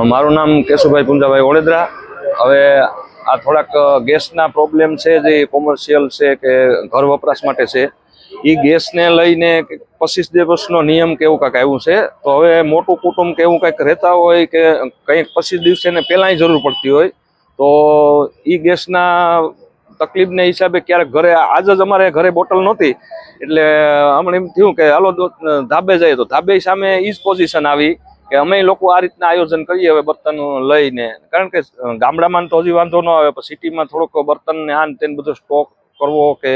મારું નામ કેશુભાઈ પુંજાભાઈ ઓળેદરા। હવે આ થોડાક ગેસના પ્રોબ્લેમ છે જે કોમર્શિયલ છે કે ઘર વપરાશ માટે છે। એ ગેસને લઈને 25 દિવસનો નિયમ કે એવું કાંઈક આવ્યું છે। તો હવે મોટું કુટુંબ કે એવું કાંઈક રહેતા હોય કે કંઈક 25 દિવસે ને પહેલાંય જરૂર પડતી હોય તો એ ગેસના તકલીફને હિસાબે ક્યારેક ઘરે આજ જ અમારે ઘરે બોટલ નહોતી એટલે હમણાં એમ થયું કે હાલો ધાબે જઈએ તો ધાબે સામે એ જ પોઝિશન આવી કે અમે લોકો આ રીતના આયોજન કરીએ હવે બર્તન લઈને। કારણ કે ગામડામાં તો હજી વાંધો ન આવે પણ સિટીમાં થોડોક બર્તનને આન તેને બધો સ્ટોક કરવો કે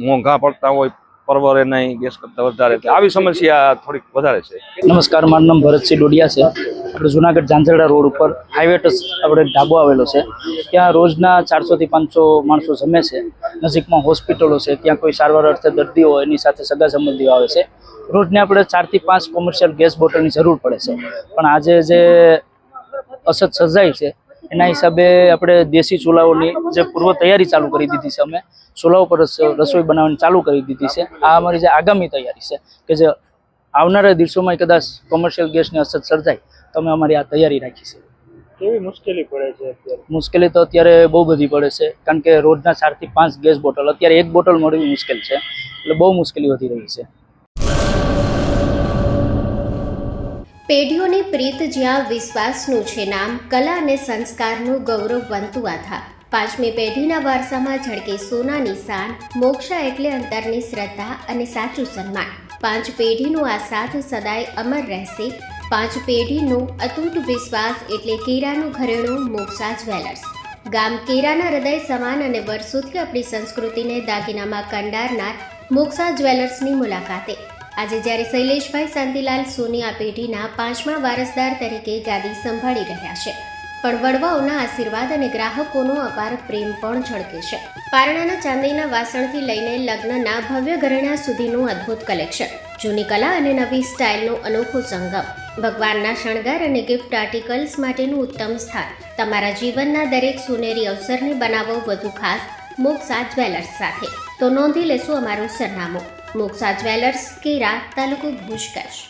મોંઘા પડતા હોય પરવરે નહીં ગેસ કરતાં વધારે આવી સમસ્યા થોડીક વધારે છે। નમસ્કાર, મારું નામ ભરતસિંહ ડોડિયા છે। આપણે જુનાગઢ ઝાંઝરડા રોડ ઉપર હાઈવે ટચ આપણે ઢાબો આવેલો છે। ત્યાં રોજના 400 થી 500 માણસો જમે છે। નજીકમાં હોસ્પિટલો છે, ત્યાં કોઈ સારવાર અર્થે દર્દીઓ હોય એની સાથે સગા સંબંધીઓ આવે છે। રોજને આપણે 4 થી 5 કોમર્શિયલ ગેસ બોટલની જરૂર પડે છે। પણ આજે જે અછત સર્જાઈ છે એના હિસાબે આપણે દેશી ચૂલાઓની જે પૂર્વ તૈયારી ચાલુ કરી દીધી છે। અમે ચૂલા ઉપર રસોઈ બનાવવાની ચાલુ કરી દીધી છે। આ અમારી જે આગામી તૈયારી છે કે જે આવનારા દિવસોમાં કદાચ કોમર્શિયલ ગેસની અછત સર્જાય તો અમે અમારી આ તૈયારી રાખી છે। કેવી મુશ્કેલી પડે છે અત્યારે? મુશ્કેલી તો અત્યારે બહુ બધી પડે છે, કારણ કે રોજના 4 થી 5 ગેસ બોટલ, અત્યારે એક બોટલ મળવી મુશ્કેલ છે, એટલે બહુ મુશ્કેલી વધી રહી છે। પેઢીઓની પ્રીત જ્યાં વિશ્વાસનું છે નામ, કલા અને સંસ્કારનું ગૌરવવંતું આધાર। 5મી પેઢીના વારસામાં ઝળકે સોનાની શાન, મોક્ષા એટલે અંતરની શ્રદ્ધા અને સાચું સન્માન। 5 પેઢીનું આ સાથ સદાય અમર રહેશે। 5 પેઢીનું અતૂટ વિશ્વાસ એટલે કેરાનું ઘરેણું મોક્ષા જ્વેલર્સ। ગામ કેરાના હૃદય સમાન અને વર્ષોથી આપણી સંસ્કૃતિને દાગીનામાં કંડારનાર મોક્ષા જ્વેલર્સની મુલાકાતે આજે જ્યારે શૈલેષભાઈ શાંતિલાલ સોની આ પેઢીના 5મા વારસદાર તરીકે ગાદી સંભાળી રહ્યા છે, પણ વડવાઓના આશીર્વાદ અને ગ્રાહકોનો અપાર પ્રેમ પણ ઝળકે છે। પારણાના ચાંદીના વાસણથી લઈને લગ્નના ભવ્ય ઘરેણા સુધીનું અદ્ભુત કલેક્શન, જૂની કલા અને નવી સ્ટાઇલનો અનોખો સંગમ, ભગવાનના શણગાર અને ગિફ્ટ આર્ટિકલ્સ માટેનું ઉત્તમ સ્થાન। તમારા જીવનના દરેક સુનેરી અવસરને બનાવો વધુ ખાસ મોક્ષા જ્વેલર્સ સાથે। તો નોંધી લેશો અમારું સરનામું, મોક્ષા જ્વેલર્સ, કેરા, તાલુકો ભુજ, કચ્છ।